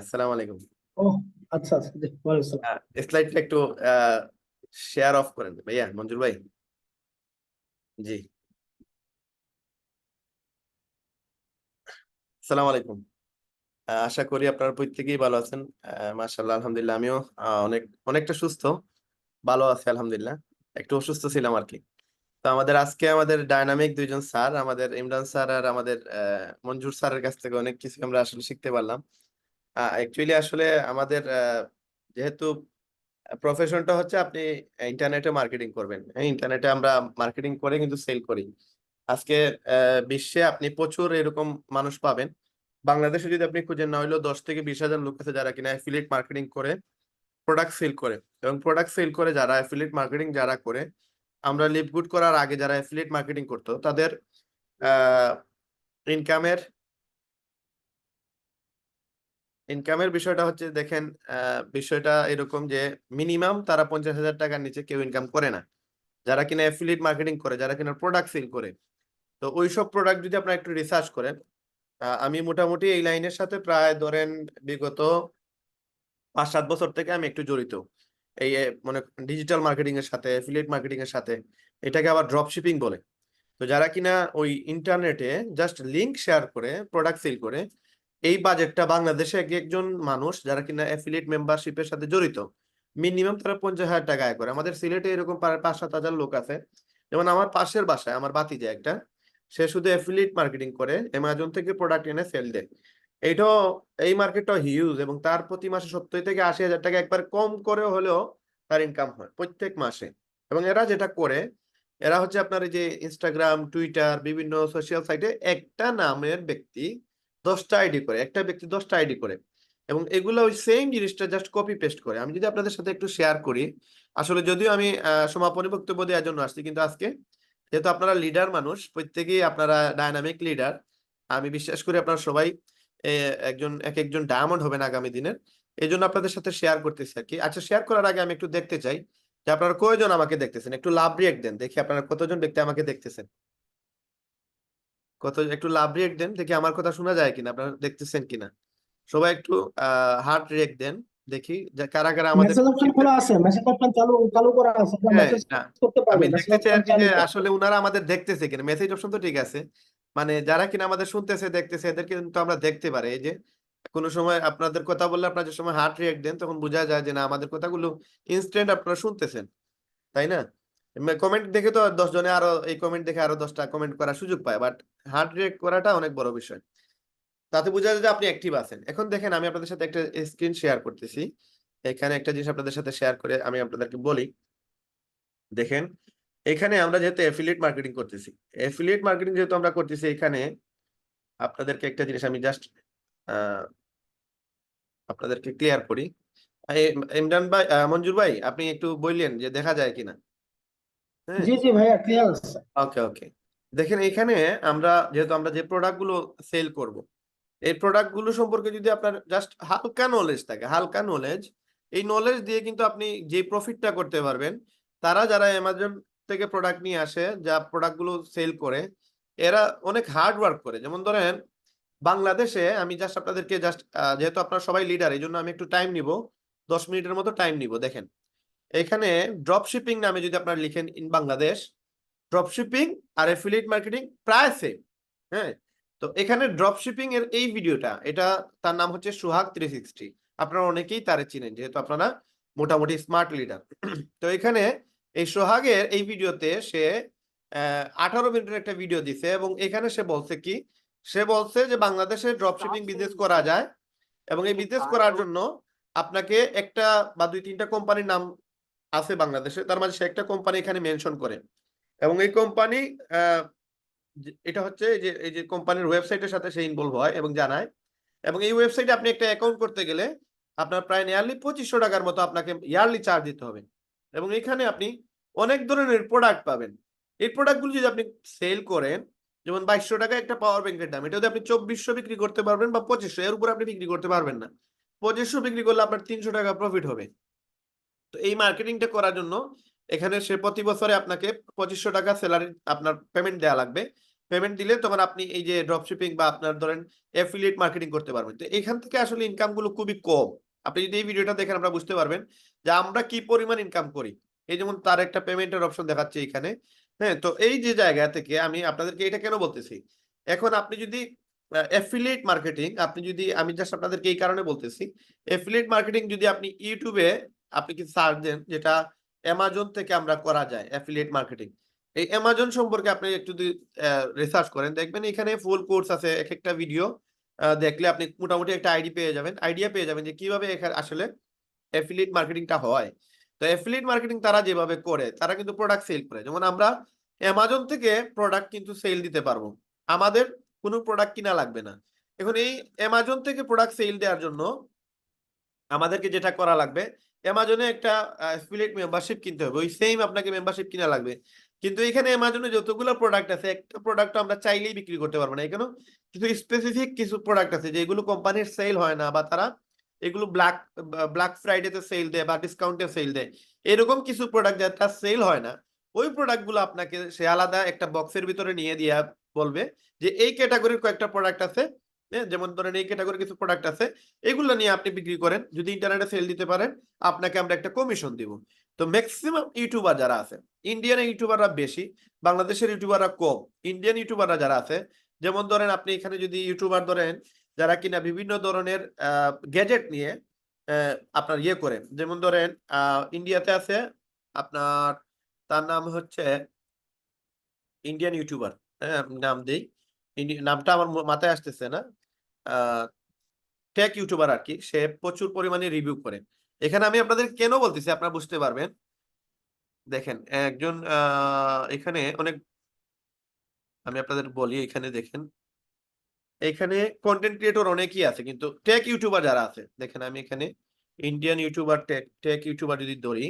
আসসালামু আলাইকুম। ও আচ্ছা আচ্ছা, জি, ওয়ালাইকুম আসসালাম। স্লাইডটা একটু শেয়ার অফ করেন ভাইয়া, মঞ্জুর ভাই। জি, আসসালামু আলাইকুম। আশা করি আপনারা প্রত্যেকেই ভালো আছেন। মাশাআল্লাহ, আলহামদুলিল্লাহ আমিও অনেকটা সুস্থ, ভালো আছি আলহামদুলিল্লাহ। একটু অসুস্থ ছিলাম আর কি। তো আমাদের ডায়নামিক দুইজন স্যার, আমাদের ইমরান স্যার আর আমাদের মঞ্জুর স্যারের কাছ থেকে অনেক কিছু আমরা আসলে শিখতে পারলাম। অ্যাকচুয়ালি আসলে আমাদের যেহেতু প্রফেশনটা হচ্ছে আপনি ইন্টারনেটে মার্কেটিং করবেন। হ্যাঁ, ইন্টারনেটে আমরা মার্কেটিং করে কিন্তু সেল করি। আজকে বিশ্বে আপনি প্রচুর এরকম মানুষ পাবেন। বাংলাদেশে যদি আপনি খুঁজেন, না হলেও 10 থেকে 20 হাজার লোক আছে যারা কিনা অ্যাফিলিয়েট মার্কেটিং করে প্রোডাক্ট সেল করে। এবং প্রোডাক্ট সেল করে যারা অ্যাফিলিয়েট মার্কেটিং যারা করে, আমরা লিভগুড করার আগে যারা অ্যাফিলিয়েট মার্কেটিং করতো তাদের আহ ইনকামের ইনকামের বিষয়টা হচ্ছে, দেখেন, বিষয়টা এরকম যে মিনিমাম তারা 50,000 টাকার নিচে কেউ ইনকাম করে না যারা কিনা অ্যাফিলিয়েট মার্কেটিং করে, যারা কিনা প্রোডাক্ট সেল করে। তো ওইসব প্রোডাক্ট যদি আপনারা একটু রিসার্চ করেন, আমি মোটামুটি এই লাইনের সাথে প্রায় ধরেন বিগত 5-7 বছর থেকে আমি একটু জড়িত। এই মানে ডিজিটাল মার্কেটিং এর সাথে, অ্যাফিলিয়েট মার্কেটিং এর সাথে। এটাকে আবার ড্রপ শিপিং বলে। তো যারা কিনা ওই ইন্টারনেটে জাস্ট লিংক শেয়ার করে প্রোডাক্ট সেল করে, এই বাজেটটা বাংলাদেশে এক একজন মানুষ যারা কিনা অ্যাফিলিয়েট মেম্বারশিপের সাথে জড়িত, মিনিমাম তারা 50,000 টাকা আয় করে। আমাদের সিলেটে এরকম প্রায় 5-7 হাজার লোক আছে। যেমন আমার পাশের বাসায় আমার ভাতিজা একটা, সে শুধু অ্যাফিলিয়েট মার্কেটিং করে, অ্যামাজন থেকে প্রোডাক্ট এনে সেল দেয়। এইটাও, এই মার্কেটটা হিউজ, এবং তার প্রতি মাসে 70 থেকে 80 হাজার টাকা একবার কম করে হলেও তার ইনকাম হয় প্রত্যেক মাসে। এবং এরা যেটা করে, এরা হচ্ছে আপনার এই যে ইনস্টাগ্রাম, টুইটার, বিভিন্ন সোশ্যাল সাইটে একটা নামের ব্যক্তি 10টা আইডি করে, একটা ব্যক্তি 10টা আইডি করে, এবং এগুলো ওই সেম জিনিসটা জাস্ট কপি পেস্ট করে। আমি যদি আপনাদের সাথে একটু শেয়ার করি, আসলে যদিও আমি সমাপনী বক্তব্য দেওয়ার জন্য আসছি, কিন্তু আজকে যেহেতু আপনারা লিডার মানুষ, প্রত্যেকেই আপনারা ডায়নামিক লিডার, আমি বিশ্বাস করি আপনারা সবাই এক একজন ডায়মন্ড হবেন আগামী দিনের। এই জন্য আপনাদের সাথে শেয়ার করতেছি আর কি। আচ্ছা, শেয়ার করার আগে আমি একটু দেখতে চাই যে আপনারা কয়জন আমাকে দেখতেছেন। একটু লাভ রিয়েক্ট দেন দেখি, আপনারা কতজন ব্যক্তি আমাকে দেখতেছেন। একটু লাভ রিয়েক্ট দেন দেখি আমার কথা শোনা যায় কিনা, আপনারা দেখতেছেন কিনা। সবাই একটু হার্ট রিয়েক্ট দেন দেখি যে কারা কারা আমাদের। মেসেজ অপশন খোলা আছে, মেসেজ অপশন চালু চালু করা আছে, আপনারা হ্যাঁ, মেসেজ না, করতে আমি পারবেন, মেসেজ দেখতে চাই অপশন আর কি যে চালু করা। আসলে উনারা আমাদের দেখতেছে কিনা। মেসেজ অপশন তো ঠিক আছে, মানে যারা কিনা আমাদের শুনতেছে দেখতেছে এদেরকে কিন্তু আমরা দেখতে পারি। এই যে কোনো সময় আপনাদের কথা বললে আপনারা যে সময় হার্ট রিয়েক্ট দেন, তখন বোঝা যায় যে না, আমাদের কথাগুলো ইনস্ট্যান্ট আপনারা শুনতেছেন, তাই না? কমেন্ট দেখে তো 10 জনে আরো, এই কমেন্ট দেখে আরো 10টা কমেন্ট করার সুযোগ পায়, বাট হার্ট রিয়েক্ট করাটা অনেক বড় বিষয়। তাতে বোঝা যায় যে আপনি অ্যাক্টিভ আছেন। এখন দেখেন, আমি আপনাদের সাথে একটা স্ক্রিন শেয়ার করতেছি। এখানে একটা জিনিস আপনাদের সাথে শেয়ার করে আমি আপনাদেরকে বলি। দেখেন, এখানে আমরা যেহেতু অ্যাফিলিয়েট মার্কেটিং করতেছি, অ্যাফিলিয়েট মার্কেটিং যেহেতু আমরা করতেছি, এখানে আপনাদেরকে একটা জিনিস আমি জাস্ট আপনাদেরকে ক্লিয়ার করি। ইমরান ভাই, মঞ্জুর ভাই, আপনি একটু বললেন যে দেখা যায় কিনা। হ্যাঁ, জি জি ভাইয়া, ক্লিয়ার আছে। ওকে ওকে। দেখেন এখানে যেহেতু আমরা যে প্রোডাক্ট গুলো সেল করব, এই প্রোডাক্ট গুলো সম্পর্কে যদি আপনার জাস্ট হালকা নলেজ থাকে, হালকা নলেজ, এই নলেজ দিয়ে কিন্তু আপনি যে প্রফিটটা করতে পারবেন। যারা অ্যামাজন থেকে প্রোডাক্ট নিয়ে আসে, যা প্রোডাক্ট গুলো সেল করে, এরা অনেক হার্ড ওয়ার্ক করে। যেমন ধরেন, বাংলাদেশে আমি জাস্ট আপনাদেরকে যেহেতু আপনারা সবাই লিডার, এই জন্য আমি একটু টাইম নিব, 10 মিনিটের মতো টাইম নিব। দেখেন, এখানে ড্রপ শিপিং নামে যদি আপনারা লিখেন ইন বাংলাদেশ, ড্রপশিপিং আর এফিলিয়েট মার্কেটিং প্রায় সেম। হ্যাঁ, তো এখানে ড্রপশিপিং এর এই ভিডিওটা, এটা তার নাম হচ্ছে সোহাগ 360। আপনারা অনেকেই তারে চিনেন, যেহেতু আপনারা মোটামুটি স্মার্ট লিডার। তো এখানে এই সোহাগের এই ভিডিওতে সে 18 মিনিটের একটা ভিডিও দিছে, এবং এখানে সে বলছে কি, সে বলছে যে বাংলাদেশে ড্রপশিপিং বিজনেস করা যায়, এবং এই বিজনেস করার জন্য আপনাকে একটা বা 2-3টা কোম্পানির নাম আছে বাংলাদেশে, তার মাঝে সে একটা কোম্পানি এখানে মেনশন করে। এবং এই কোম্পানি, এটা হচ্ছে এই যে কোম্পানির ওয়েবসাইটের সাথে সে ইনভলভ হয় এবং জানায়। এবং এই ওয়েবসাইটে আপনি একটা অ্যাকাউন্ট করতে গেলে আপনার প্রায় নিয়ারলি 2500 টাকার মতো আপনাকে ইয়ারলি চার্জ দিতে হবে। এবং এখানে আপনি অনেক ধরনের প্রোডাক্ট পাবেন। এই প্রোডাক্টগুলো যদি আপনি সেল করেন, যেমন 2200 টাকা একটা পাওয়ার ব্যাংকের দাম, এটা যদি আপনি 2400 বিক্রি করতে পারবেন বা 2500, এর উপর আপনি বিক্রি করতে পারবেন না। 2500 বিক্রি করলে আপনার 300 টাকা প্রফিট হবে। তো এই মার্কেটিংটা করার জন্য এখানে সে প্রতি বছরে আপনাকে 2500 টাকা স্যালারি আপনার পেমেন্ট দেওয়া লাগবে। পেমেন্ট দিলে তখন আপনি এই যে ড্রপ শিপিং বা আপনার ধরেন অ্যাফিলিয়েট মার্কেটিং করতে পারবেন। তো এখান থেকে আসলে ইনকাম গুলো খুবই কম। আপনি যদি এই ভিডিওটা দেখেন আমরা বুঝতে পারবেন যে আমরা কি পরিমাণ ইনকাম করি। এই যেমন তার একটা পেমেন্টের অপশন দেখাচ্ছে এখানে। হ্যাঁ, তো এই যে জায়গা থেকে আমি আপনাদেরকে এটা কেন বলতেছি, এখন আপনি যদি অ্যাফিলিয়েট মার্কেটিং আপনি যদি, আমি জাস্ট আপনাদেরকে এই কারণে বলতেছি, অ্যাফিলিয়েট মার্কেটিং যদি আপনি ইউটিউবে আপনি কি সার্চ দেন, যেটা অ্যামাজন থেকে আমরা করা যায় অ্যাফিলিয়েট মার্কেটিং, এই অ্যামাজন সম্পর্কে আপনি একটু রিসার্চ করেন, দেখবেন এখানে ফুল কোর্স আছে, এক একটা ভিডিও দেখলে আপনি মোটামুটি একটা আইডিয়া পেয়ে যাবেন যে কিভাবে এখানে আসলে অ্যাফিলিয়েট মার্কেটিংটা হয়। তো অ্যাফিলিয়েট মার্কেটিং তারা যেভাবে করে, তারা কিন্তু প্রোডাক্ট সেল করে। যেমন আমরা অ্যামাজন থেকে প্রোডাক্ট কিন্তু সেল দিতে পারবো, আমাদের কোনো প্রোডাক্ট কিনা লাগবে না। এখন এই অ্যামাজন থেকে প্রোডাক্ট সেল দেওয়ার জন্য আমাদেরকে যেটা করা লাগবে, অ্যামাজনে একটা অ্যাফিলিয়েট মেম্বারশিপ কিনতে হবে, ওই সেম আপনাকে মেম্বারশিপ কিনা লাগবে। কিন্তু এখানে অ্যামাজনে যতগুলো প্রোডাক্ট আছে, একটা প্রোডাক্ট আমরা চাইলেই বিক্রি করতে পারবো না। এখানে কিছু স্পেসিফিক কিছু প্রোডাক্ট আছে যেগুলো কোম্পানির সেল হয় না, বা তারা এগুলো ব্ল্যাক ফ্রাইডেতে সেল দেয় বা ডিসকাউন্টে সেল দেয়, এরকম কিছু প্রোডাক্ট যেটা সেল হয় না, ওই প্রোডাক্টগুলো আপনাকে সে আলাদা একটা বক্সের ভিতরে নিয়ে দিয়া বলবে যে এই ক্যাটাগরির কয়েকটা প্রোডাক্ট আছে, যেমন ধরেন এই ক্যাটাগরির কিছু প্রোডাক্ট আছে, এগুলো নিয়ে আপনি বিক্রি করেন, যদি ইন্টারনেটে সেল দিতে পারেন আপনাকে আমরা একটা কমিশন দিব। তো ম্যাক্সিমাম ইউটিউবার যারা আছে, ইন্ডিয়ান ইউটিউবাররা বেশি, বাংলাদেশের ইউটিউবাররা কম। ইন্ডিয়ান ইউটিউবাররা যারা আছে, যেমন ধরেন আপনি এখানে যদি ইউটিউবার ধরেন যারা কিনা বিভিন্ন ধরনের গ্যাজেট নিয়ে আপনার ইয়ে করে, যেমন ধরেন ইন্ডিয়াতে আছে আপনার, তার নাম হচ্ছে ইন্ডিয়ান ইউটিউবার, হ্যাঁ আমি নাম দিই, নামটা আমার মাথায় আসতেছে না, টেক ইউটিউবার আর কি, সে প্রচুর পরিমাণে রিভিউ করে। এখানে আমি আপনাদের কেন বলতেছি আপনারা বুঝতে পারবেন, দেখেন একজন এখানে অনেক, আমি আপনাদের বলি এখানে দেখেন, এখানে কন্টেন্ট ক্রিয়েটর অনেকই আছে, কিন্তু টেক ইউটিউবার যারা আছে, দেখেন আমি এখানে ইন্ডিয়ান ইউটিউবার, টেক ইউটিউবার যদি ধরি,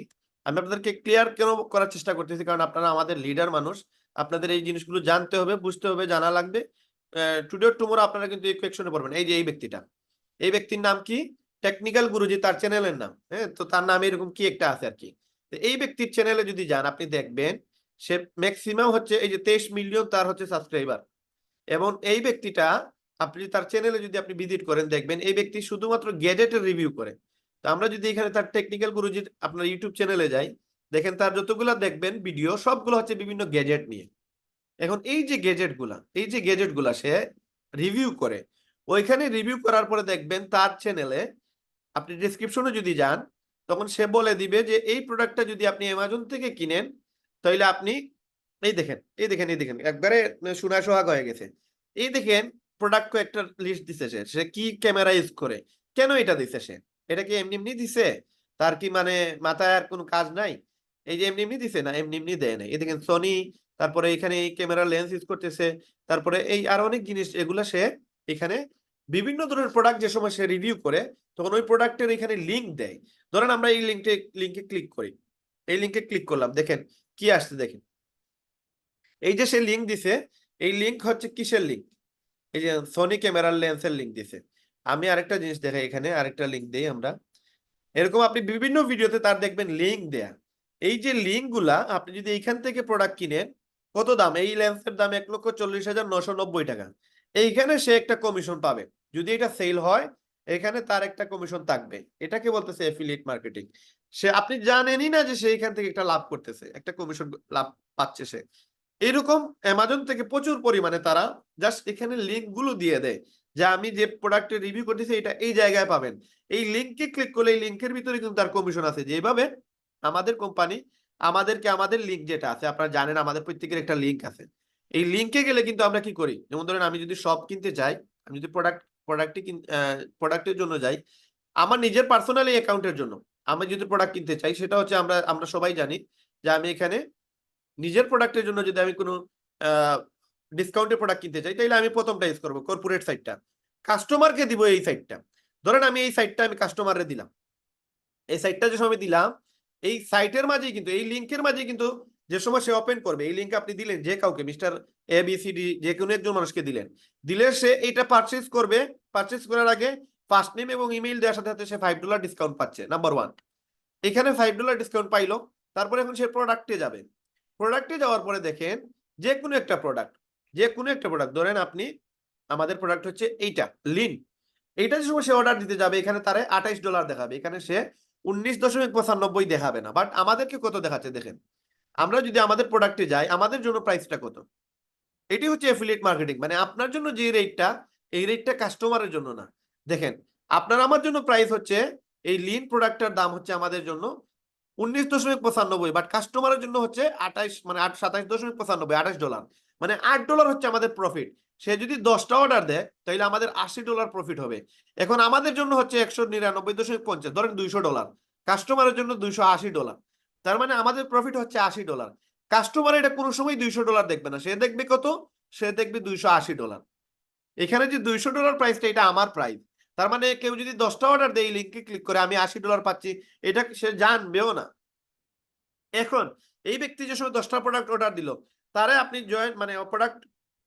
আমি আপনাদেরকে ক্লিয়ার কেন করার চেষ্টা করতেছি, কারণ আপনারা আমাদের লিডার মানুষ, আপনাদের এই জিনিসগুলো জানতে হবে, বুঝতে হবে, জানা লাগবে। টুডে টুমোরো আপনারা কিন্তু এই কোয়েকশনে পড়বেন। এই যে এই ব্যক্তিটা, এই ব্যক্তির নাম কি, টেকনিক্যাল গুরুজি তার চ্যানেলের নাম, হ্যাঁ, তো তার নামে এরকম কি একটা আছে আর কি। তো এই ব্যক্তির চ্যানেলে যদি যান আপনি দেখবেন সে ম্যাক্সিমাম হচ্ছে এই যে 23 মিলিয়ন তার হচ্ছে সাবস্ক্রাইবার, এবং এই ব্যক্তিটা আপনি তার চ্যানেলে যদি আপনি ভিজিট করেন দেখবেন এই ব্যক্তি শুধুমাত্র গ্যাজেটের রিভিউ করে। তো আমরা যদি এখানে তার টেকনিক্যাল গুরুজির আপনার ইউটিউব চ্যানেলে যাই, দেখেন তার যতগুলো দেখবেন ভিডিও সবগুলো হচ্ছে বিভিন্ন গ্যাজেট নিয়ে। এখন এই যে গ্যাজেট গুলা সে রিভিউ করে, ওইখানে রিভিউ করার পরে দেখবেন তার চ্যানেলে আপনি ডেসক্রিপশনে যদি যান, তখন সে বলে দিবে যে এই প্রোডাক্টটা যদি আপনি অ্যামাজন থেকে কিনেন তাহলে আপনি এই দেখেন একবারে শোনা সোহাগ হয়ে গেছে। এই দেখেন প্রোডাক্ট একটা লিস্ট দিছে, সে কি ক্যামেরা ইউজ করে, কেন এটা দিছে সে, এটা কি এমনি এমনি দিছে, তার কি মানে মাথায় আর কোনো কাজ নাই, এই যে এমনি এমনি দিছে না, এমনি এমনি দেয় না। এই দেখেন সনি, তারপরে এখানে এই ক্যামেরা লেন্স ইউজ করতেছে, তারপরে এই আর অনেক জিনিস এগুলা সে এখানে বিভিন্ন ধরনের প্রোডাক্ট যে সময় সে রিভিউ করে তখন ওই প্রোডাক্টের এখানে লিঙ্ক দেয়। ধরেন আমরা এই লিঙ্কে ক্লিক করি, এই লিঙ্কে ক্লিক করলাম, দেখেন কি আসছে, দেখেন এই যে সে লিঙ্ক দিছে, এই লিঙ্ক হচ্ছে কিসের লিঙ্ক, এই যে সনি ক্যামেরার লেন্সের লিঙ্ক দিছে। আমি আরেকটা জিনিস দেখাই, এখানে আরেকটা লিঙ্ক দেই আমরা, এরকম আপনি বিভিন্ন ভিডিওতে তার দেখবেন লিঙ্ক দেয়া। এই যে লিঙ্ক গুলা আপনি যদি এইখান থেকে প্রোডাক্ট কিনেন, কত দাম, এই লেন্সের দাম 1,40,990 টাকা, এইখানে সে একটা কমিশন পাবে। যদি এটা সেল হয় এখানে তার একটা কমিশন থাকবে, এটাকে বলতেছে এফিলিয়েট মার্কেটিং। সে আপনি জানেনই না যে সে এখান থেকে একটা লাভ করতেছে, একটা কমিশন লাভ পাচ্ছে সে। এরকম অ্যামাজন থেকে প্রচুর পরিমাণে তারা জাস্ট এখানে লিঙ্ক গুলো দিয়ে দেয় যে আমি যে প্রোডাক্টের রিভিউ করতেছি এটা এই জায়গায় পাবেন, এই লিঙ্কে ক্লিক করলে এই লিঙ্কের ভিতরে কিন্তু তার কমিশন আছে। যেভাবে আমাদের কোম্পানি আমাদেরকে আমাদের লিঙ্ক যেটা আছে, আপনারা জানেন আমাদের প্রত্যেকের একটা লিঙ্ক আছে, এই লিঙ্কে গেলে কিন্তু আমরা কি করি, যেমন ধরেন আমি যদি শপ কিনতে চাই, আমি যদি প্রোডাক্টের জন্য যাই, আমার নিজের পার্সোনাল অ্যাকাউন্টের জন্য আমি যদি প্রোডাক্ট কিনতে চাই, সেটা হচ্ছে আমরা সবাই জানি যে আমি এখানে নিজের প্রোডাক্টের জন্য যদি আমি কোনো ডিসকাউন্টের প্রোডাক্ট কিনতে চাই, তাহলে আমি প্রথমটা ইউজ করবো কর্পোরেট সাইটটা, কাস্টমারকে দিব এই সাইটটা। ধরেন আমি এই সাইটটা আমি কাস্টমারে দিলাম, এই সাইটটা যে সময় দিলাম, এই সাইটের মাঝেই কিন্তু এই লিঙ্কের মাঝেই কিন্তু যে সময় সে ওপেন করবে, এই লিঙ্ক আপনি দিলেন যে কাউকে, মিস্টার ABCD যে কোনো একজন মানুষকে দিলে সে এটা পারচেজ করবে। পারচেজ করার আগে ফার্স্ট নেম এবং ইমেইল দেওয়ার সাথে সাথে সে $5 ডিসকাউন্ট পাচ্ছে, নাম্বার 1। এখানে $5 ডিসকাউন্ট পাইলো, তারপরে এখন সে প্রোডাক্টে যাবে, প্রোডাক্টে যাওয়ার পরে দেখেন যে কোনো একটা প্রোডাক্ট, যে কোনো একটা প্রোডাক্ট ধরেন আপনি, আমাদের প্রোডাক্ট হচ্ছে এইটা লিন, এইটা যে সময় সে অর্ডার দিতে যাবে এখানে তারে $28 দেখাবে, এখানে সে 19.95 দেখাবে না, বাট আমাদেরকে কত দেখাচ্ছে দেখেন। আমরা যদি আমাদের প্রোডাক্টে যাই, আমাদের জন্য প্রাইসটা কত, এটি হচ্ছে এফিলিয়েট মার্কেটিং। মানে আপনার জন্য যে রেটটা, এই রেটটা কাস্টমারের জন্য না। দেখেন আপনার আমার জন্য প্রাইস হচ্ছে, এই লিন প্রোডাক্টটার দাম হচ্ছে আমাদের জন্য 19.95, বাট কাস্টমারের জন্য হচ্ছে 28, মানে 27.95, $28, মানে $8 হচ্ছে আমাদের প্রফিট। সে যদি 10টা অর্ডার দেয় তাহলে আমাদের $80 প্রফিট হবে। এখন আমাদের জন্য হচ্ছে 199.50, ধরেন $200, কাস্টমারের জন্য $280, তার মানে আমাদের প্রফিট হচ্ছে $80। কাস্টমার এটা কোনো সময় $200 দেখবে না, সে দেখবে কত, সে দেখবে $280। এখানে যে $200 প্রাইসটা, এটা আমার প্রাইস। তার মানে কেউ যদি 10টা অর্ডার দেয়, এই লিঙ্কে ক্লিক করে আমি $80 পাচ্ছি, এটা সে জানবেও না। এখন এই ব্যক্তি যে সময় 10টা প্রোডাক্ট অর্ডার দিল, তারে আপনি জয়েন মানে প্রোডাক্ট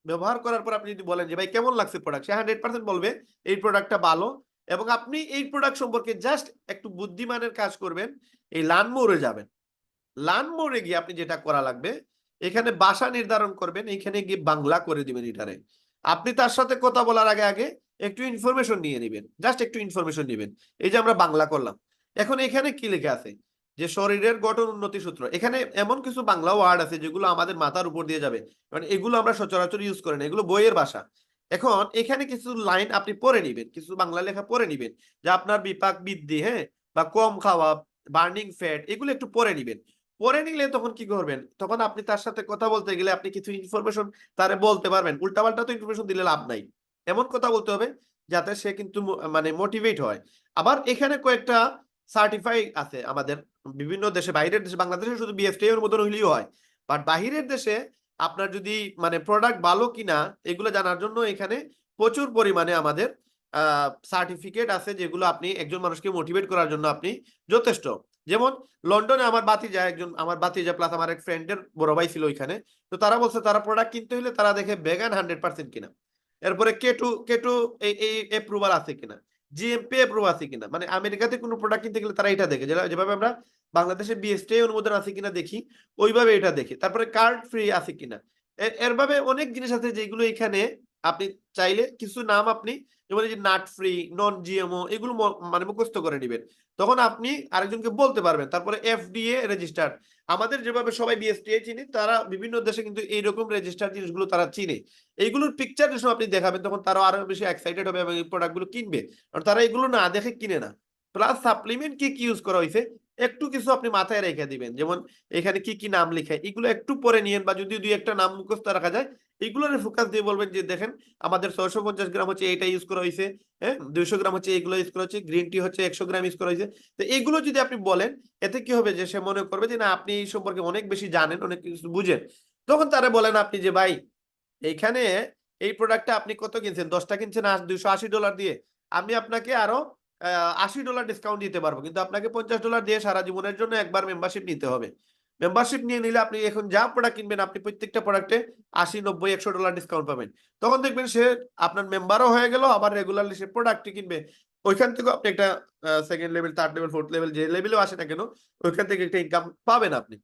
ব্যবহার করার পর আপনি যদি বলেন যে ভাই কেমন লাগছে প্রোডাক্ট, সে 100% বলবে এই প্রোডাক্টটা ভালো। এবং আপনি এই প্রোডাক্ট সম্পর্কে জাস্ট একটু বুদ্ধিমানের কাজ করবেন, এই লার্ন মোরে যাবেন। লার্ন মোরে গিয়ে আপনি যেটা করা লাগবে, এখানে ভাষা নির্ধারণ করবেন, এখানে গিয়ে বাংলা করে দিবেন এটারে। আপনি তার সাথে কথা বলার আগে আগে একটু ইনফরমেশন নিয়ে নেবেন, জাস্ট একটু ইনফরমেশন নেবেন। এই যে আমরা বাংলা করলাম, এখন এখানে কি লেখা আছে যে শরীরের গঠন উন্নতি সূত্র, এখানে এমন কিছু বাংলা ওয়ার্ড আছে যেগুলো আমাদের মাথার উপর দিয়ে যাবে, মানে এগুলো আমরা সচরাচর ইউজ করি না, এগুলো বইয়ের ভাষা। এখন এখানে কিছু লাইন আপনি পড়ে নিবেন, কিছু বাংলা লেখা পড়ে নিবেন, যে আপনার বিপাক বৃদ্ধি, হ্যাঁ, বা কম খাওয়া, বার্নিং ফ্যাট, এগুলো একটু পড়ে নিবেন। পরে নিলে তখন কি করবেন, তখন আপনি তার সাথে কথা বলতে গেলে আপনি কিছু ইনফরমেশন তারে বলতে পারবেন। উল্টাপাল্টা তো ইনফরমেশন দিলে লাভ নাই, এমন কথা বলতে হবে যাতে সে কিন্তু মানে মোটিভেট হয়। আবার এখানে কয়েকটা সার্টিফাই আছে আমাদের বিভিন্ন দেশে, বাইরের দেশে, বাংলাদেশে শুধু বিএসটি এর মতন হইলেও হয়, বাট বাহিরের দেশে আপনার যদি মানে প্রোডাক্ট ভালো কিনা এগুলো জানার জন্য এখানে প্রচুর পরিমাণে আমাদের সার্টিফিকেট আছে, যেগুলো আপনি একজন মানুষকে মোটিভেট করার জন্য আপনি যথেষ্ট। যেমন লন্ডনে আমার বাতিজা, একজন আমার বাতিজা প্লাস আমার এক ফ্রেন্ডের বড় ভাই ছিল ওইখানে, তো তারা বলছে তারা প্রোডাক্ট কিনতে হলে তারা দেখে ভেগান 100% কিনা, এরপরে কেটু কেটু এই অ্যাপ্রুভাল আছে কিনা, জিএমপি অ্যাপ্রুভ আছে কিনা, মানে আমেরিকাতে কোনো প্রোডাক্ট কিনতে গেলে তারা এটা দেখে, যেভাবে আমরা বাংলাদেশে বিএসটি অনুমোদন আছে কিনা দেখি, ওইভাবে এটা দেখে। তারপরে কার্ড ফ্রি আছে কিনা, এরভাবে অনেক জিনিস আছে যেগুলো এখানে আপনি চাইলে কিছু নাম আপনি, যেমন এই যে নাট ফ্রি, নন জিএমও, এগুলো মানে মুখস্থ করে নেবেন, তখন আপনি আরেকজনকে বলতে পারবেন। তারপরে এফডিএ রেজিস্টার্ড, আমাদের যেভাবে সবাই বিএসটিআই চিনি, তারা বিভিন্ন দেশে কিন্তু এইরকম রেজিস্টার্ড জিনিসগুলো তারা চিনে। এইগুলোর পিকচার যখন আপনি দেখাবেন তখন তারা আরো বেশি এক্সাইটেড হবে এবং এই প্রোডাক্টগুলো কিনবে, কারণ তারা এগুলো না দেখে কিনে না। প্লাস সাপ্লিমেন্ট কি কি ইউজ করা হয়েছে একটু কিছু আপনি মাথায় রেখে দিবেন, যেমন এখানে কি কি নাম লেখা, এগুলো একটু পরে নিয়েন, বা যদি দুই একটা নাম মুখস্থ রাখা যায় এগুলোর ফোকাস দিয়ে বলবেন যে দেখেন আমাদের 650 গ্রাম হচ্ছে এইটা ইউজ করা হয়েছে, হ্যাঁ 200 গ্রাম হচ্ছে এইগুলো ইউজ করা হয়েছে, গ্রিন টি হচ্ছে 100 গ্রাম ইউজ করা হয়েছে। তো এইগুলো যদি আপনি বলেন, এতে কি হবে যে সে মনে করবে যে না আপনি এই সম্পর্কে অনেক বেশি জানেন, অনেক কিছু বুঝেন। তখন তারা বলেন আপনি যে ভাই এইখানে এই প্রোডাক্টটা আপনি কত কিনছেন, 10টা কিনছেন $280 দিয়ে, আমি আপনাকে আরো $80 ডিসকাউন্ট দিতে পারবো, কিন্তু আপনাকে $50 দিয়ে সারা জীবনের জন্য একবার মেম্বারশিপ নিতে হবে। মেম্বারশিপ নিয়ে নিলে আপনি এখন যা প্রোডাক্ট কিনবেন আপনি প্রত্যেকটা প্রোডাক্টে 80, 90, $100 ডিসকাউন্ট পাবেন। তখন দেখবেন সে আপনার মেম্বারও হয়ে গেল, আবার রেগুলারলি সে প্রোডাক্টই কিনবে। ওইখান থেকে আপনি একটা second level, third level, fourth level, যে লেভেলেও আসে না কেন, ওইখান থেকে একটা ইনকাম পাবেন আপনি।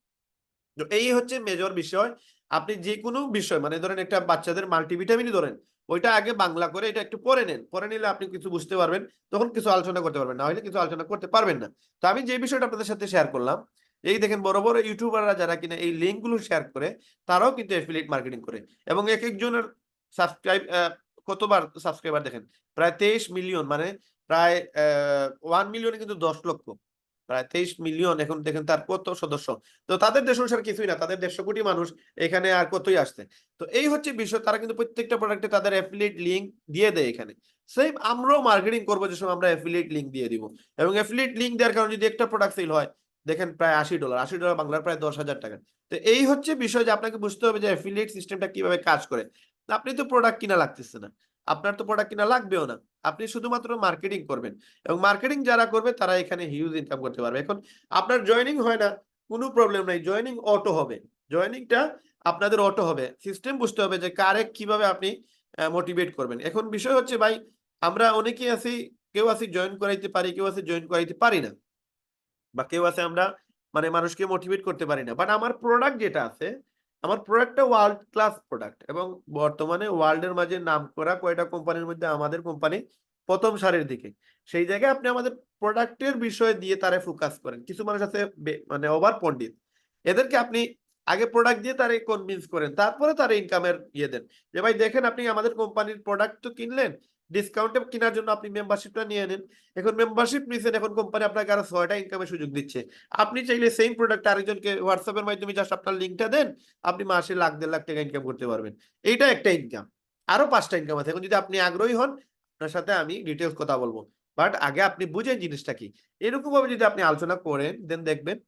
তো এই হচ্ছে মেজর বিষয়। আপনি যে কোনো বিষয়, মানে ধরেন একটা বাচ্চাদের মাল্টিভিটামিনই ধরেন, ওইটা আগে বাংলা করে এটা একটু পড়ে নেন, পড়ে নিলে আপনি কিছু বুঝতে পারবেন, তখন কিছু আলোচনা করতে পারবেন, না হলে কিছু আলোচনা করতে পারবেন না। তো আমি যে বিষয়টা আপনাদের সাথে শেয়ার করলাম, এই দেখেন বড় বড় ইউটিউবাররা যারা কিনা এই লিঙ্কগুলো শেয়ার করে, তারাও কিন্তু অ্যাফিলিয়েট মার্কেটিং করে, এবং এক একজনের সাবস্ক্রাইব কতবার সাবস্ক্রাইবার দেখেন, প্রায় 23 মিলিয়ন, মানে প্রায় 1 মিলিয়নে কিন্তু 10 লক্ষ, প্রায় 23 মিলিয়ন। এখন দেখেন তার কত সদস্য। তো তাদের দেশ অনুসারে কিছুই না, তাদের 150 কোটি মানুষ, এখানে আর কতই আসছে। তো এই হচ্ছে বিষয়, তারা কিন্তু প্রত্যেকটা প্রোডাক্টে তাদের অ্যাফিলিয়েট লিঙ্ক দিয়ে দেয় এখানে। সেম আমরাও মার্কেটিং করবো যে সময় আমরা অ্যাফিলিয়েট লিঙ্ক দিয়ে দিব, এবং অ্যাফিলিয়েট লিঙ্ক দেওয়ার কারণে যদি একটা প্রোডাক্ট সেল হয়, দেখেন প্রায় $80, বাংলার প্রায় 10,000 টাকা। তো এই হচ্ছে বিষয় যে আপনাকে বুঝতে হবে যে অ্যাফিলিয়েট সিস্টেমটা কিভাবে কাজ করে। আপনি তো প্রোডাক্ট কিনা লাগতেছে না, আপনার তো প্রোডাক্ট কিনা লাগবেও না, আপনি শুধুমাত্র মার্কেটিং করবেন, এবং মার্কেটিং যারা করবে তারা এখানে হিউজ ইনকাম করতে পারবে। এখন আপনার জয়েনিং হয় না, কোনো প্রবলেম নাই, জয়েনিং অটো হবে, জয়েনিংটা আপনাদের অটো হবে। সিস্টেম বুঝতে হবে যে কারে কিভাবে আপনি মোটিভেট করবেন। এখন বিষয় হচ্ছে ভাই, আমরা অনেকেই আছি, কেউ আছি জয়েন করাইতে পারি, কেউ আছে জয়েন করাইতে পারি না, বা কেউ আছে আমরা মানে মানুষকে মোটিভেট করতে পারি না। বাট আমার প্রোডাক্ট যেটা আছে, আমার প্রোডাক্টটা ওয়ার্ল্ড ক্লাস প্রোডাক্ট, এবং বর্তমানে ওয়ার্ল্ডের মাঝে নাম করা কয়টা কোম্পানির মধ্যে আমাদের কোম্পানি প্রথম সারির দিকে। সেই জায়গায় আপনি আমাদের প্রোডাক্টের বিষয় দিয়ে তারে ফোকাস করেন। কিছু মানুষ আছে মানে ওভার পণ্ডিত, এদেরকে আপনি আগে প্রোডাক্ট দিয়ে তারে কনভিন্স করেন, তারপরে তার ইনকামের ইয়ে দেন যে ভাই দেখেন আপনি আমাদের কোম্পানির প্রোডাক্ট তো কিনলেন, ডিসকাউন্টে কেনার জন্য আপনি মেম্বারশিপটা নিয়ে নেন। এখন মেম্বারশিপ নিছেন, এখন কোম্পানি আপনাকে আরো 6টা ইনকামের সুযোগ দিচ্ছে। আপনি চাইলে সেম প্রোডাক্ট আরেকজনকে হোয়াটসঅ্যাপের মাধ্যমে জাস্ট আপনার লিঙ্কটা দেন, আপনি মাসে লাখ 1.5 লাখ টাকা ইনকাম করতে পারবেন। এইটা একটা ইনকাম। আরো 5টা ইনকাম আছে। এখন যদি আপনি আগ্রহী হন, আপনার সাথে আমি ডিটেলস কথা বলবো, বাট আগে আপনি বুঝেন জিনিসটা কি। এরকম ভাবে যদি আপনি আলোচনা করেন, দেন দেখবেন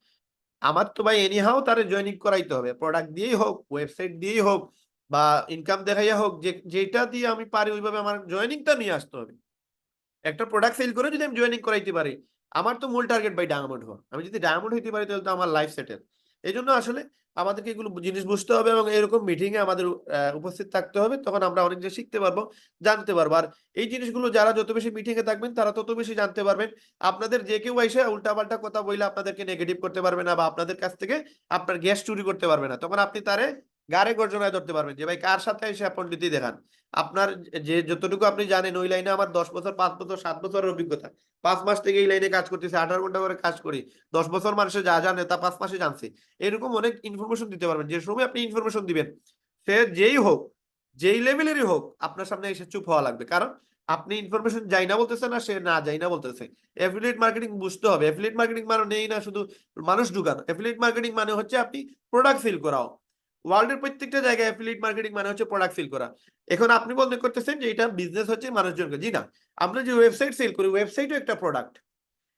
আমার তো ভাই এনিহাও তারে জয়েনিং করাইতে হবে, প্রোডাক্ট দিয়েই হোক, ওয়েবসাইট দিয়েই হোক, বা ইনকাম দেখাইয়া হোক, যে যেটা দিয়ে আমি পারি ওইভাবে আমার জয়েনিংটা নিয়ে আসতে হবে। একটা প্রোডাক্ট সেল করে যদি আমি জয়েনিং করাইতে পারি, আমার তো মূল টার্গেট বাই ডায়মন্ড হওয়া। আমি যদি ডায়মন্ড হইতে পারি তাহলে তো আমার লাইফ সেটেল। এই জন্য আসলে আমাদেরকে এগুলো জিনিস বুঝতে হবে, এবং এরকম মিটিং এ আমাদের উপস্থিত থাকতে হবে। তখন আমরা অনেক কিছু শিখতে পারবো, জানতে পারবো। আর এই জিনিসগুলো যারা যত বেশি মিটিং এ থাকবেন তারা তত বেশি জানতে পারবেন। আপনাদের যে কেউ এসে উল্টাপাল্টা কথা বলে আপনাদেরকে নেগেটিভ করতে পারবে না, বা আপনাদের কাছ থেকে আপনার গ্যাস চুরি করতে পারবে না। তখন আপনি তারে গাড়ে গর্জনায় ধরতে পারবেন যে ভাই কার সাথে এসে পণ্ডিতি দেখান। আপনার যে যতটুকু আপনি জানেন ওই লাইনে আমার 10 বছর, 5 বছর, 7 বছরের অভিজ্ঞতা। 5 মাস থেকে এই লাইনে কাজ করতেছি, 18 ঘন্টা করে কাজ করি। 10 বছর মানুষে যা জানে তা 5 মাসে জানছে। এরকম অনেক ইনফরমেশন দিতে পারবেন। যে সময় আপনি ইনফরমেশন দিবেন, সে যেই হোক, যেই লেভেলেরই হোক, আপনার সামনে এসে চুপ হওয়া লাগবে। কারণ আপনি ইনফরমেশন যাই না বলতেছে না, সে না যাই না বলতেছে। এফিলিয়েট মার্কেটিং বুঝতে হবে। এফিলিয়েট মার্কেটিং মানে নেই না শুধু মানুষ ঢুকানো। এফিলিয়েট মার্কেটিং মানে হচ্ছে আপনি প্রোডাক্ট সেল করাও। ওয়ার্ল্ডের প্রত্যেকটা জায়গায় অ্যাফিলিয়েট মার্কেটিং মানে হচ্ছে প্রোডাক্ট সেল করা। এখন আপনি বলতে করতেছেন যে এটা বিজনেস হচ্ছে মানুষজনকে, জি না। আমরা যে ওয়েবসাইট সেল করি, ওয়েবসাইটও একটা প্রোডাক্ট।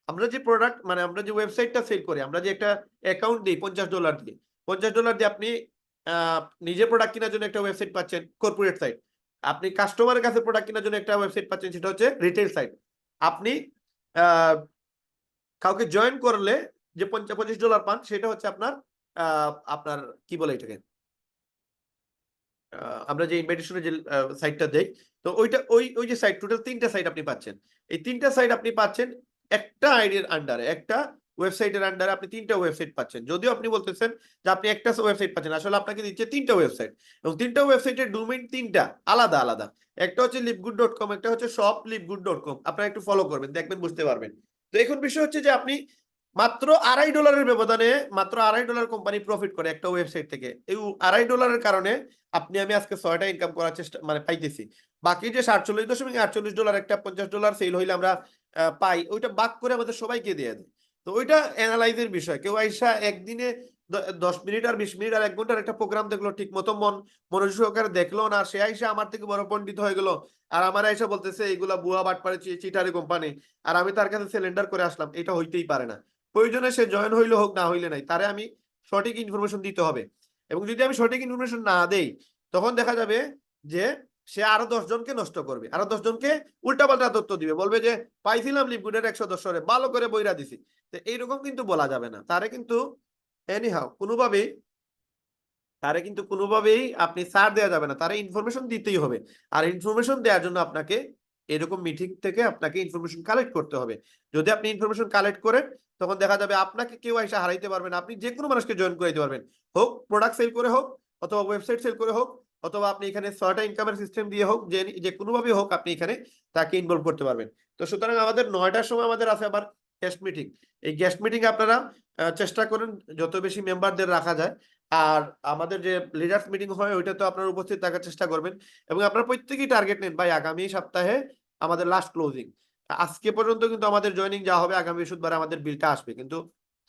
আমরা যে প্রোডাক্ট মানে আমরা যে ওয়েবসাইটটা সেল করি, আমরা যে একটা অ্যাকাউন্ট দিই $50 দিয়ে, $50 দিয়ে আপনি নিজে প্রোডাক্ট কেনার জন্য একটা ওয়েবসাইট পাচ্ছেন, কর্পোরেট সাইট। আপনি কাস্টমারের কাছে প্রোডাক্ট কেনার জন্য একটা ওয়েবসাইট পাচ্ছেন, সেটা হচ্ছে রিটেল সাইট। আপনি আহ, কাউকে জয়েন করলে যে $25 পান, সেটা হচ্ছে আপনার আপনার কি বলে এটাকে, আমরা যে ইনভাইটেশনের যে সাইটটা দেই, তো ওইটা ওই ওই যে সাইট, টোটাল 3টা সাইট আপনি পাচ্ছেন। এই 3টা সাইট আপনি পাচ্ছেন একটা আইডির আন্ডারে, একটা ওয়েবসাইটের আন্ডারে আপনি 3টা ওয়েবসাইট পাচ্ছেন। যদিও আপনি বলতেছেন যে আপনি একটা ওয়েবসাইট পাচ্ছেন, আসলে আপনাকে দিচ্ছে 3টা ওয়েবসাইট, এবং 3টা ওয়েবসাইটের ডোমেইন 3টা আলাদা আলাদা। একটা হচ্ছে লিভগুড.কম, একটা হচ্ছে shoplivegood.com। আপনারা একটু ফলো করবেন, দেখবেন, বুঝতে পারবেন। তো এখন বিষয় হচ্ছে যে আপনি মাত্র $2.5 ব্যবধানে, মাত্র $2.5 কোম্পানি প্রফিট করে একটা ওয়েবসাইট থেকে। এই $2.5 কারণে আপনি আমি আজকে 6টা ইনকাম করার চেষ্টা মানে পাইতেছি। বাকি যে $47.48 একটা $50 সেল হইলে আমরা পাই, ওইটা বাক করে আমাদের সবাইকে দিয়ে দেয়। তো ওইটা অ্যানালাইজের বিষয়। কেউ আইসা একদিনে 10 মিনিট আর 20 মিনিট আর 1 ঘন্টার একটা প্রোগ্রাম দেখলো, ঠিক মতো মনোযোগ সহকারে দেখলো না, সে আইসা আমার থেকে বড় পণ্ডিত হয়ে গেল, আর আমার আইসা বলতেছে এইগুলা বুয়া বাটপারে চিটারি কোম্পানি, আর আমি তার কাছে সিলিন্ডার করে আসলাম। এটা হইতেই পারে না। প্রয়োজনে সে জয়েন হইলে হোক, না হইলে নাই, তারে আমি সঠিক ইনফরমেশন দিতে হবে। এবং যদি আমি সঠিক ইনফরমেশন না দেই, তখন দেখা যাবে যে সে আরো 10 জনকে নষ্ট করবে, আরো 10 জনকে উল্টাপাল্টা তথ্য দিবে, বলবে যে পাইছিলাম লিপগুডের 110 ভালো করে বইরা দিছি। তো এইরকম কিন্তু বলা যাবে না। তারে কিন্তু এনিহাও কোনোভাবেই আপনি ছাড় দেওয়া যাবে না, তারা ইনফরমেশন দিতেই হবে। আর ইনফরমেশন দেওয়ার জন্য আপনাকে এরকম মিটিং থেকে আপনাকে ইনফরমেশন কালেক্ট করতে হবে। যদি আপনি ইনফরমেশন কালেক্ট করেন, তখন দেখা যাবে আপনাকে কেউ এসে হারাইতে পারবেন। আপনি যে কোনো মানুষকে জয়েন করে দিতে পারবেন, হোক প্রোডাক্ট সেল করে হোক, অথবা ওয়েবসাইট সেল করে হোক, অথবা আপনি এখানে 6টা ইনকামের সিস্টেম দিয়ে হোক, যে কোনোভাবে হোক আপনি এখানে তাকে ইনভলভ করতে পারবেন। তো সুতরাং আমাদের 9টার সময় আমাদের আছে আবার গেস্ট মিটিং। এই গেস্ট মিটিং আপনারা চেষ্টা করেন যত বেশি মেম্বারদের রাখা যায়। আর আমাদের যে লিডার্স মিটিং হয় ওইটা তো আপনার উপস্থিত থাকার চেষ্টা করবেন। এবং আপনারা প্রত্যেকেই টার্গেট নেন ভাই আগামী সপ্তাহে আমাদের লাস্ট ক্লোজিং। আজকে পর্যন্ত কিন্তু আমাদের জয়েনিং যা হবে, আগামী বৃহস্পতিবার আমাদের বিলটা আসবে। কিন্তু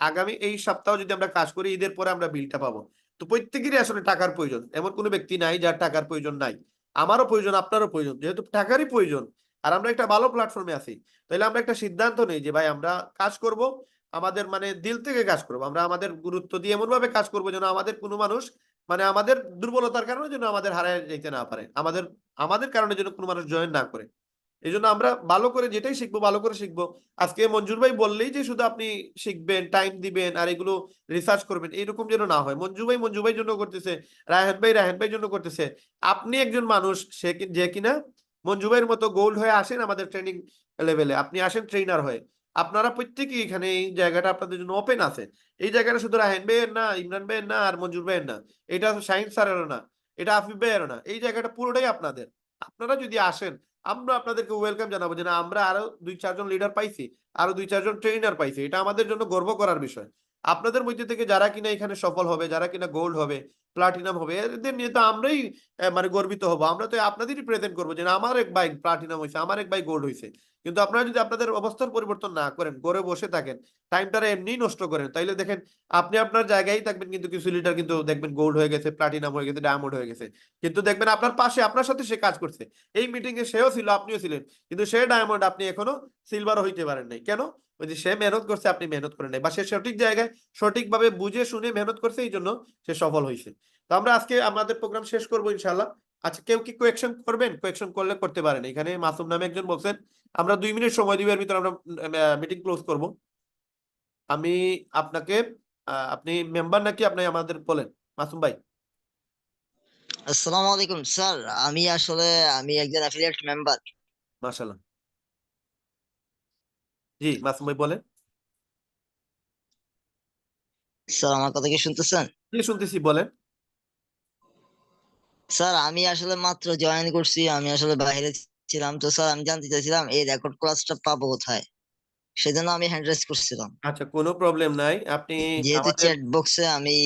আগামী এই সপ্তাহ যদি আমরা কাজ করি, ঈদের পরে আমরা বিলটা পাবো। তো প্রত্যেকেরই আসলে টাকার প্রয়োজন, এমন কোনো ব্যক্তি নাই যার টাকার প্রয়োজন নাই। আমারও প্রয়োজন, আপনারও প্রয়োজন, যেহেতু টাকারই প্রয়োজন, আর আমরা একটা ভালো প্ল্যাটফর্মে আছি, তাহলে আমরা একটা সিদ্ধান্ত নেই যে ভাই আমরা কাজ করব, আমাদের মানে দিল থেকে কাজ করবো। আমরা আমাদের গুরুত্ব দিয়ে এমন ভাবে কাজ করবো যেন আমাদের কোনো মানুষ মানে আমাদের দুর্বলতার কারণে যেন আমাদের হারায় যেতে না পারে, আমাদের আমাদের কারণে যেন কোনো মানুষ জয়েন না করে। এই জন্য আমরা ভালো করে যেটাই শিখবো ভালো করে শিখবো। আজকে মঞ্জুর ভাই বললেই যে শুধু আপনি শিখবেন, টাইম দিবেন আর এগুলো রিসার্চ করবেন, এইরকম যেন না হয়। মঞ্জু ভাই জন্য করতেছে, রায়হান ভাই জন্য করতেছে। আপনি একজন মানুষ সে যে কিনা মঞ্জু ভাইয়ের মতো গোল্ড হয়ে আসেন আমাদের ট্রেনিং লেভেলে, আপনি আসেন ট্রেনার হয়ে। আপনারা প্রত্যেকেই এখানে এই জায়গাটা আপনাদের জন্য ওপেন আছে। এই জায়গাটা শুধু রাহেন ভাইয়ের না, ইমরান ভাইয়ের না, আর মঞ্জুর ভাইয়ের না, এটা শাহিন স্যারেরও না, এটা আফিফ ভাইয়েরও না, এই জায়গাটা পুরোটাই আপনাদের। আপনারা যদি আসেন আমরা আপনাদেরকে ওয়েলকাম জানাবো যে না আমরা আরো 2-4 জন লিডার পাইছি, আরো 2-4 জন ট্রেনার পাইছি, এটা আমাদের জন্য গর্ব করার বিষয়। আপনাদের মধ্যে থেকে যারা কিনা এখানে সফল হবে, যারা কিনা গোল্ড হবে, প্লাটিনাম হবে, এদের নিয়ে তো আমরাই মানে গর্বিত হবো। আমরা তো আপনাদেরই প্রেজেন্ট করবো যে না আমার এক ভাই প্লাটিনাম হয়েছে, আমার এক ভাই গোল্ড হয়েছে। কিন্তু আপনারা যদি আপনাদের অবস্থার পরিবর্তন না করেন, ঘরে বসে থাকেন, টাইমটা এমনি নষ্ট করেন, তাইলে দেখেন আপনি আপনার জায়গায় থাকবেন, কিন্তু কিছু লিডার কিন্তু দেখবেন গোল্ড হয়ে গেছে, প্লাটিনাম হয়ে গেছে, ডায়মন্ড হয়ে গেছে। কিন্তু দেখবেন আপনার পাশে আপনার সাথে সে কাজ করছে, এই মিটিং এ সেও ছিল, আপনিও ছিলেন, কিন্তু সে ডায়মন্ড, আপনি এখনো সিলভারও হইতে পারেন নাই। কেন? ওই যে সে মেহনত করছে, আপনি মেহনত করেন নাই, বা সে সঠিক জায়গায় সঠিকভাবে বুঝে শুনে মেহনত করছে, এই জন্য সে সফল হয়েছে। তো আমরা আজকে আমাদের প্রোগ্রাম শেষ করবো ইনশাল্লাহ। আচ্ছা, কেউ কি কোয়েকশন করবেন? কোয়েকশন করলে করতে পারেন। এখানে মাসুম নামে একজন বলছেন আমরা 2 মিনিট সময় দিব, এর ভিতরে আমরা মিটিং ক্লোজ করব। আমি আপনাকে আপনি মেম্বার নাকি আপনি আমাদের বলেন, মাসুম ভাই? আসসালামু আলাইকুম স্যার। আমি একজন অ্যাফিলিয়েট মেম্বার। মাশাআল্লাহ। জি মাসুম ভাই বলেন। স্যার আমার কথা কি শুনতেছেন? কি শুনতেছি, বলেন। স্যার আমি আসলে মাত্র জয়েন করছি, আমি আসলে বাইরে ছিলাম। তো স্যার আমি জানতে চাইছিলাম এই রেকর্ড ক্লাসটা পাবো কোথায়, সেজন্য আমি হ্যান্ড রেজ করছিলাম, আচ্ছা, কোনো প্রবলেম নাই, আপনি যেহেতু আমাদের চ্যাট বক্সে আমি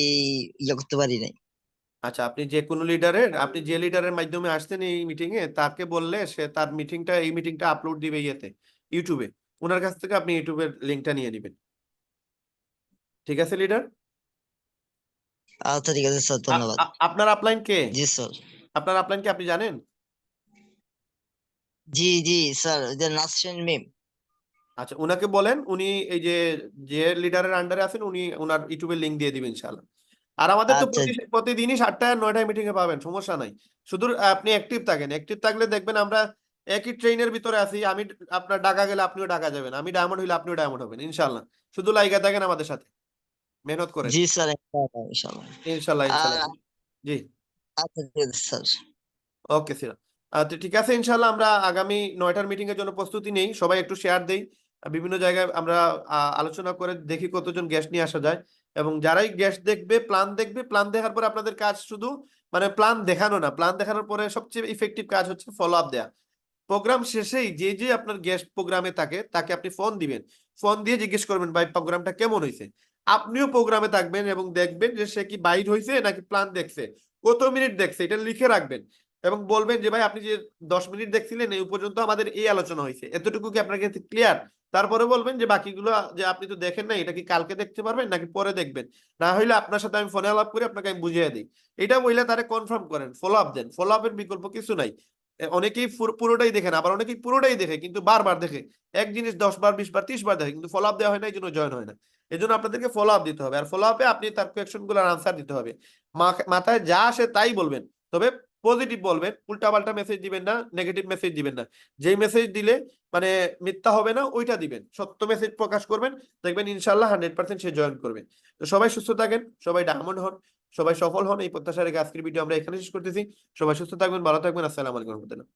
ইয়ে করতে পারি নাই। আচ্ছা, আপনি যে লিডারের মাধ্যমে আসছেন এই মিটিং এ, তাকে বললে সে তার এই মিটিংটা আপলোড দিবে ইয়েতে, ইউটিউবে। ওনার কাছ থেকে আপনি ইউটিউবের লিংকটা নিয়ে নেবেন। ঠিক আছে লিডার? আচ্ছা ঠিক আছে স্যার, ধন্যবাদ। আপনার আপলাইন কে? জি স্যার। আপনার আপলাইন কে আপনি জানেন? জি জি স্যার, ওই যে নাসরিন মিম। আচ্ছা, উনাকে বলেন, উনি এই যে যে লিডারের আন্ডারে আছেন, উনি ওনার ইউটিউবের লিংক দিয়ে দিবেন ইনশাআল্লাহ। আর আমাদের তো আচ্ছা প্রতিদিনই 7টায় আর 9টায় মিটিং এ পাবেন, সমস্যা নাই। শুধু আপনি অ্যাক্টিভ থাকেন, অ্যাক্টিভ থাকলে দেখবেন আমরা একই ট্রেনের ভিতরে আছি। আমি আপনার ঢাকা গেলে আপনিও ঢাকা যাবেন, আমি ডায়মন্ড হইলে আপনিও ডায়মন্ড হবেন ইনশাআল্লাহ। শুধু লাইগা থাকেন আমাদের সাথে, মেহনত করেন। জি স্যার, ইনশাআল্লাহ। ইনশাআল্লাহ ইনশাআল্লাহ। আর জি। আচ্ছা ঠিক আছে স্যার। Okay sir. তো ঠিক আছে, ইনশাল্লাহ আমরা আগামী 9টার মিটিং এর জন্য প্রস্তুতি নেই, সবাই একটু শেয়ার দেই। বিভিন্ন জায়গায় আমরা আলোচনা করে দেখি কতজন গেস্ট নিয়ে আসা যায়। এবং যারাই গেস্ট দেখবে, প্ল্যান দেখবে, প্ল্যান দেখার পরে আপনাদের কাজ শুধু মানে প্ল্যান দেখানো না, প্ল্যান দেখানোর পরে সবচেয়ে ইফেক্টিভ কাজ হচ্ছে ফলো আপ দেয়া। প্রোগ্রাম শেষেই যে যে আপনার গেস্ট প্রোগ্রামে থাকে তাকে আপনি ফোন দিবেন, ফোন দিয়ে জিজ্ঞেস করবেন ভাই প্রোগ্রামটা কেমন হয়েছে। আপনিও প্রোগ্রামে থাকবেন এবং দেখবেন যে সে কি বাইর হয়েছে নাকি প্ল্যান দেখছে, কত মিনিট দেখছে, এটা লিখে রাখবেন। এবং বলবেন যে ভাই আপনি যে 10 মিনিট দেখছিলেন এই পর্যন্ত আমাদের এই আলোচনা হয়েছে, এতটুকু কি আপনার কাছে ক্লিয়ার? তারপরে বলবেন যে বাকিগুলো যে আপনি তো দেখেন না, এটা কি কালকে দেখতে পারবেন নাকি পরে দেখবেন, না হইলে আপনার সাথে আমি ফোনে আলাপ করে আপনাকে আমি বুঝিয়ে দিই। এটা বললে তারা কনফার্ম করেন, ফলো আপ দেন। ফলো আপের বিকল্প কিছু নাই। অনেকেই পুরোটাই দেখে না, আবার অনেকেই পুরোটাই দেখে কিন্তু বারবার দেখে, এক জিনিস 10 বার 20 বার 30 বার দেখে, কিন্তু ফলো আপ দেওয়া হয় না, এই জন্য জয়েন হয় না। এই জন্য আপনাদেরকে ফলো আপ দিতে হবে, আর ফলো আপে আপনি তার কোয়েকশন গুলোর আনসার দিতে হবে। মাথায় যা আসে তাই বলবেন, তবে পজিটিভ বলবেন, উল্টাপাল্টা মেসেজ দিবেন না, নেগেটিভ মেসেজ দিবেন না। যেই মেসেজ দিলে মানে মিথ্যা হবে না ওইটা দিবেন, সত্য মেসেজ প্রকাশ করবেন, দেখবেন ইনশাল্লাহ 100% সে জয়েন করবে। তো সবাই সুস্থ থাকেন, সবাই ডায়মন্ড হন, সবাই সফল হন, এই প্রত্যাশা রেখে আজকের ভিডিও আমরা এখানে শেষ করতেছি। সবাই সুস্থ থাকবেন, ভালো থাকবেন। আসসালামু আলাইকুম রহমতুল্লাহ।